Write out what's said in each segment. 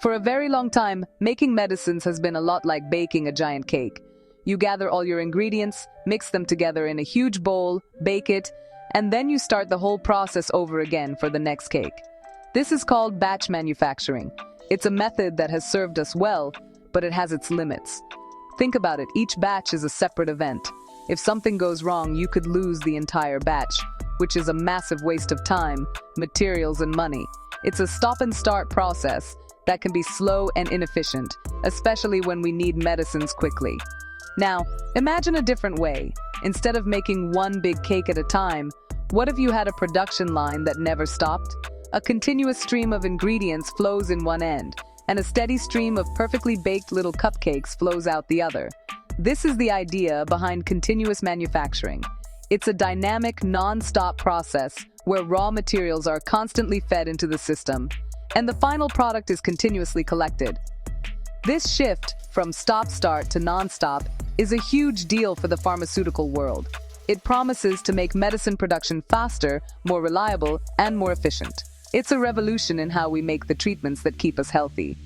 For a very long time, making medicines has been a lot like baking a giant cake. You gather all your ingredients, mix them together in a huge bowl, bake it, and then you start the whole process over again for the next cake. This is called batch manufacturing. It's a method that has served us well, but it has its limits. Think about it, each batch is a separate event. If something goes wrong, you could lose the entire batch, which is a massive waste of time, materials, and money. It's a stop-and-start process that can be slow and inefficient, especially when we need medicines quickly. Now, imagine a different way. Instead of making one big cake at a time, what if you had a production line that never stopped? A continuous stream of ingredients flows in one end, and a steady stream of perfectly baked little cupcakes flows out the other. This is the idea behind continuous manufacturing. It's a dynamic, non-stop process where raw materials are constantly fed into the system, and the final product is continuously collected. This shift from stop-start to non-stop is a huge deal for the pharmaceutical world. It promises to make medicine production faster, more reliable, and more efficient. It's a revolution in how we make the treatments that keep us healthy.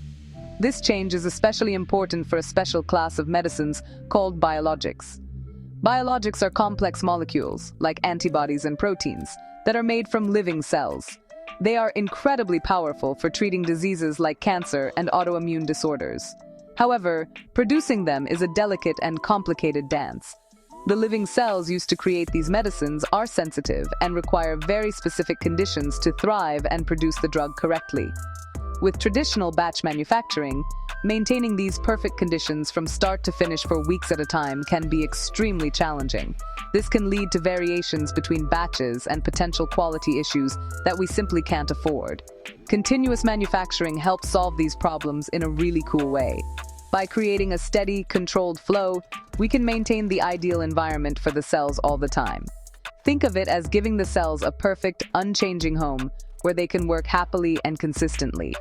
This change is especially important for a special class of medicines called biologics. Biologics are complex molecules, like antibodies and proteins, that are made from living cells. They are incredibly powerful for treating diseases like cancer and autoimmune disorders. However, producing them is a delicate and complicated dance. The living cells used to create these medicines are sensitive and require very specific conditions to thrive and produce the drug correctly. With traditional batch manufacturing, maintaining these perfect conditions from start to finish for weeks at a time can be extremely challenging. This can lead to variations between batches and potential quality issues that we simply can't afford. Continuous manufacturing helps solve these problems in a really cool way. By creating a steady, controlled flow, we can maintain the ideal environment for the cells all the time. Think of it as giving the cells a perfect, unchanging home where they can work happily and consistently.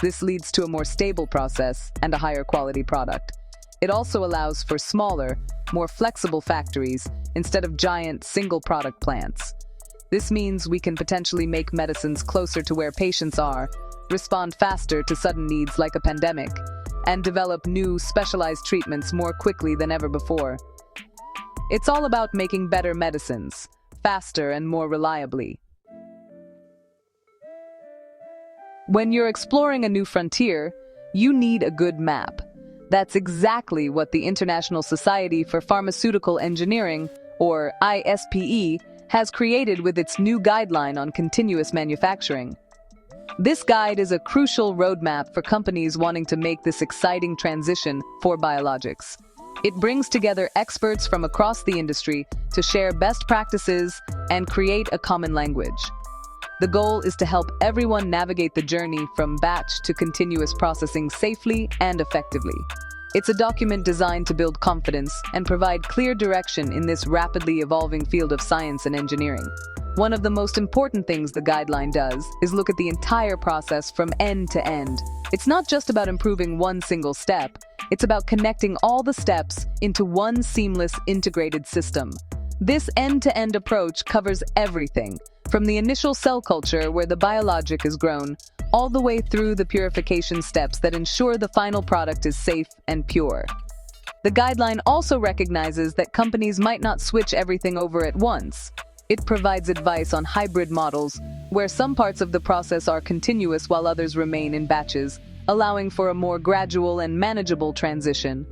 This leads to a more stable process and a higher quality product. It also allows for smaller, more flexible factories instead of giant, single-product plants. This means we can potentially make medicines closer to where patients are, respond faster to sudden needs like a pandemic, and develop new, specialized treatments more quickly than ever before. It's all about making better medicines, faster and more reliably. When you're exploring a new frontier, you need a good map. That's exactly what the International Society for Pharmaceutical Engineering, or ISPE, has created with its new guideline on continuous manufacturing. This guide is a crucial roadmap for companies wanting to make this exciting transition for biologics. It brings together experts from across the industry to share best practices and create a common language. The goal is to help everyone navigate the journey from batch to continuous processing safely and effectively. It's a document designed to build confidence and provide clear direction in this rapidly evolving field of science and engineering. One of the most important things the guideline does is look at the entire process from end to end. It's not just about improving one single step, it's about connecting all the steps into one seamless, integrated system. This end-to-end approach covers everything, from the initial cell culture where the biologic is grown, all the way through the purification steps that ensure the final product is safe and pure. The guideline also recognizes that companies might not switch everything over at once. It provides advice on hybrid models, where some parts of the process are continuous while others remain in batches, allowing for a more gradual and manageable transition.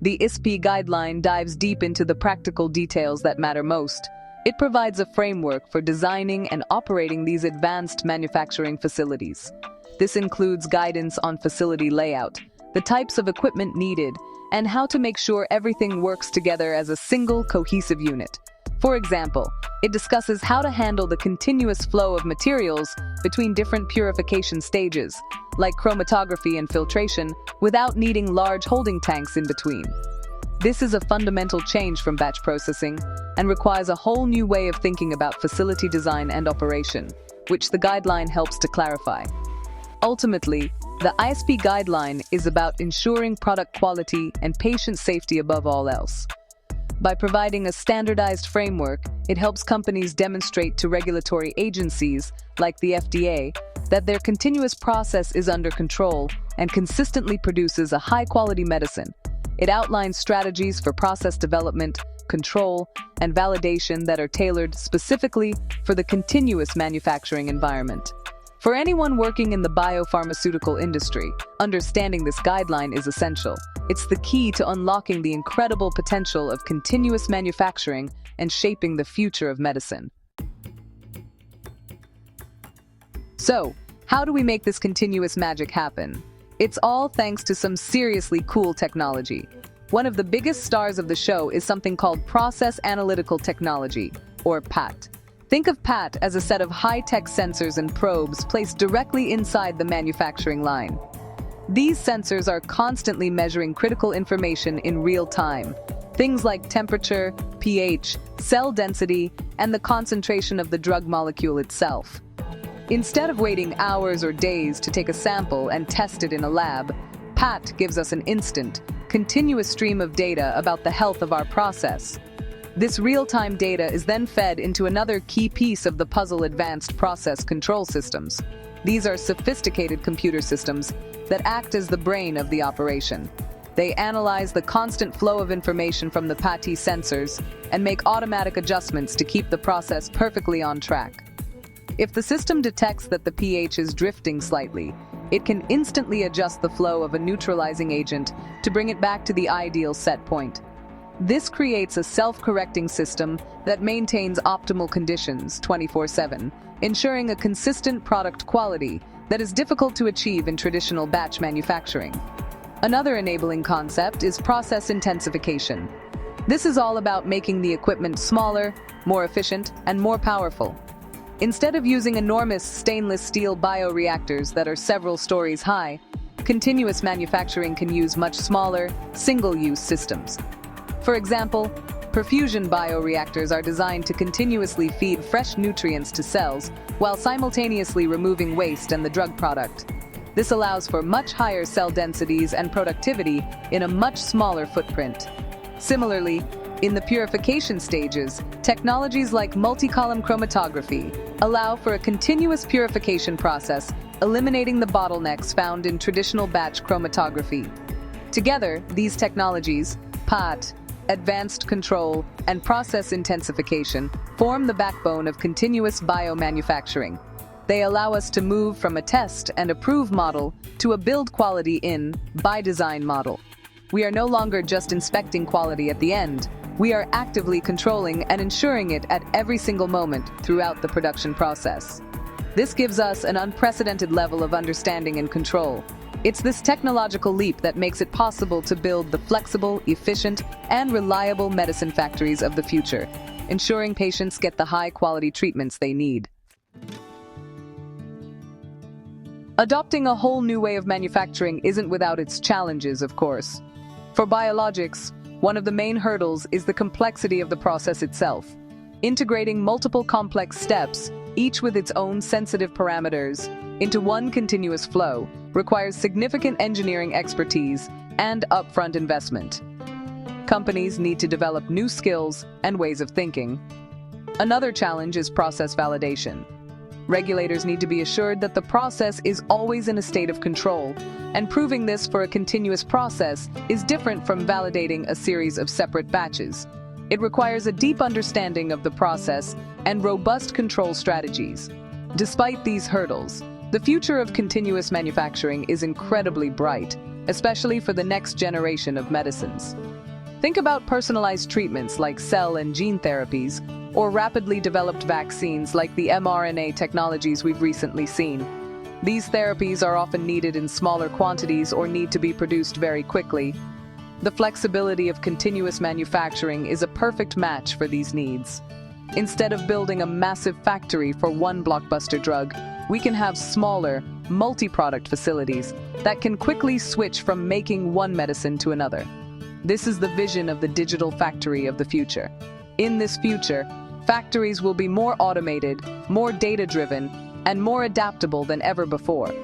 The ISPE guideline dives deep into the practical details that matter most. It provides a framework for designing and operating these advanced manufacturing facilities. This includes guidance on facility layout, the types of equipment needed, and how to make sure everything works together as a single, cohesive unit. For example, it discusses how to handle the continuous flow of materials between different purification stages, like chromatography and filtration, without needing large holding tanks in between. This is a fundamental change from batch processing and requires a whole new way of thinking about facility design and operation, which the guideline helps to clarify. Ultimately, the ISPE guideline is about ensuring product quality and patient safety above all else. By providing a standardized framework, it helps companies demonstrate to regulatory agencies, like the FDA, that their continuous process is under control and consistently produces a high-quality medicine. It outlines strategies for process development, control, and validation that are tailored specifically for the continuous manufacturing environment. For anyone working in the biopharmaceutical industry, understanding this guideline is essential. It's the key to unlocking the incredible potential of continuous manufacturing and shaping the future of medicine. So, how do we make this continuous magic happen? It's all thanks to some seriously cool technology. One of the biggest stars of the show is something called Process Analytical Technology, or PAT. Think of PAT as a set of high-tech sensors and probes placed directly inside the manufacturing line. These sensors are constantly measuring critical information in real time. Things like temperature, pH, cell density, and the concentration of the drug molecule itself. Instead of waiting hours or days to take a sample and test it in a lab, PAT gives us an instant, continuous stream of data about the health of our process. This real-time data is then fed into another key piece of the puzzle: advanced process control systems. These are sophisticated computer systems that act as the brain of the operation. They analyze the constant flow of information from the PAT sensors and make automatic adjustments to keep the process perfectly on track. If the system detects that the pH is drifting slightly, it can instantly adjust the flow of a neutralizing agent to bring it back to the ideal set point. This creates a self-correcting system that maintains optimal conditions 24/7, ensuring a consistent product quality that is difficult to achieve in traditional batch manufacturing. Another enabling concept is process intensification. This is all about making the equipment smaller, more efficient, and more powerful. Instead of using enormous stainless steel bioreactors that are several stories high, continuous manufacturing can use much smaller, single-use systems. For example, perfusion bioreactors are designed to continuously feed fresh nutrients to cells while simultaneously removing waste and the drug product. This allows for much higher cell densities and productivity in a much smaller footprint. Similarly, in the purification stages, technologies like multi-column chromatography allow for a continuous purification process, eliminating the bottlenecks found in traditional batch chromatography. Together, these technologies, PAT, advanced control, and process intensification, form the backbone of continuous biomanufacturing. They allow us to move from a test and approve model to a build quality in, by design model. We are no longer just inspecting quality at the end. We are actively controlling and ensuring it at every single moment throughout the production process. This gives us an unprecedented level of understanding and control. It's this technological leap that makes it possible to build the flexible, efficient, and reliable medicine factories of the future, ensuring patients get the high-quality treatments they need. Adopting a whole new way of manufacturing isn't without its challenges, of course. For biologics, one of the main hurdles is the complexity of the process itself. Integrating multiple complex steps, each with its own sensitive parameters, into one continuous flow requires significant engineering expertise and upfront investment. Companies need to develop new skills and ways of thinking. Another challenge is process validation. Regulators need to be assured that the process is always in a state of control, and proving this for a continuous process is different from validating a series of separate batches. It requires a deep understanding of the process and robust control strategies. Despite these hurdles, the future of continuous manufacturing is incredibly bright, especially for the next generation of medicines. Think about personalized treatments like cell and gene therapies, or rapidly developed vaccines like the mRNA technologies we've recently seen. These therapies are often needed in smaller quantities or need to be produced very quickly. The flexibility of continuous manufacturing is a perfect match for these needs. Instead of building a massive factory for one blockbuster drug, we can have smaller, multi-product facilities that can quickly switch from making one medicine to another. This is the vision of the digital factory of the future. In this future, factories will be more automated, more data-driven, and more adaptable than ever before.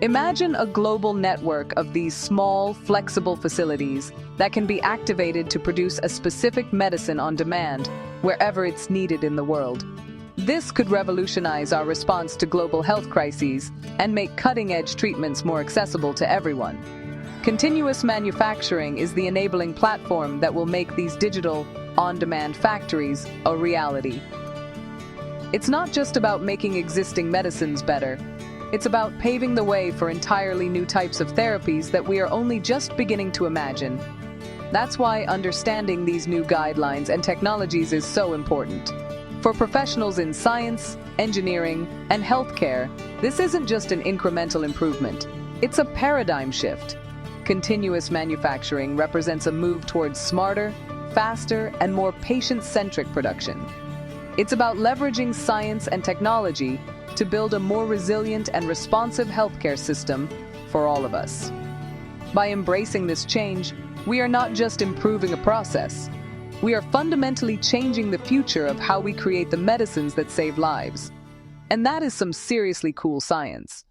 Imagine a global network of these small, flexible facilities that can be activated to produce a specific medicine on demand wherever it's needed in the world. This could revolutionize our response to global health crises and make cutting-edge treatments more accessible to everyone. Continuous manufacturing is the enabling platform that will make these digital, on-demand factories a reality. It's not just about making existing medicines better. It's about paving the way for entirely new types of therapies that we are only just beginning to imagine. That's why understanding these new guidelines and technologies is so important. For professionals in science, engineering, and healthcare, this isn't just an incremental improvement. It's a paradigm shift. Continuous manufacturing represents a move towards smarter, faster, and more patient-centric production. It's about leveraging science and technology to build a more resilient and responsive healthcare system for all of us. By embracing this change, we are not just improving a process. We are fundamentally changing the future of how we create the medicines that save lives. And that is some seriously cool science.